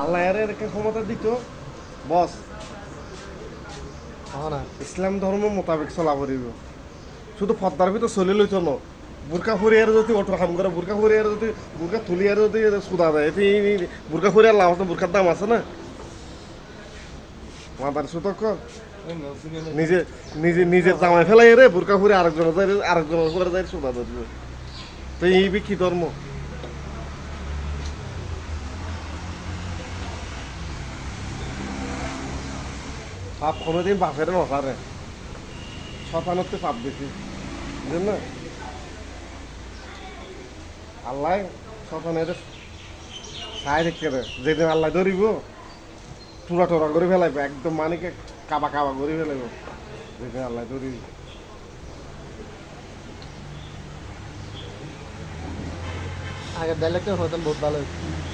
আল্লাহ এর একটা ক্ষমতা দিত বস হ্যাঁ না ইসলাম ধর্ম মোতাবেক চলা পড়িব শুধু পদ্মার ভিতর চলে লইত ন বুরকা ফুরিয়ার যদি অটো কাম করে বুরকা ফুরিয়ার যদি বুরকা তুলিয়ার যদি সুদা দেয় এতে বুরকা ফুরিয়ার লাভ আছে বুরকার দাম আছে না মাদার সুতক নিজে নিজে নিজের জামাই ফেলাই রে বুরকা ফুরে আরেকজনের উপরে যাই সুদা ধরবে তো এই কি ধর্ম পাপ কোনোদিন বাপের নসারে শতানতে পাপ বেশি বুঝলেন না আল্লাহ শতানের সাই দেখতে রে যেদিন আল্লাহ ধরিব টুরা টোরা করে ফেলাইব একদম মানিকে কাবা কাবা করে ফেলাইব যেদিন আল্লাহ ধরিব আগের ডাইলেক্টটা হয়তো বহুত ভালো হয়েছে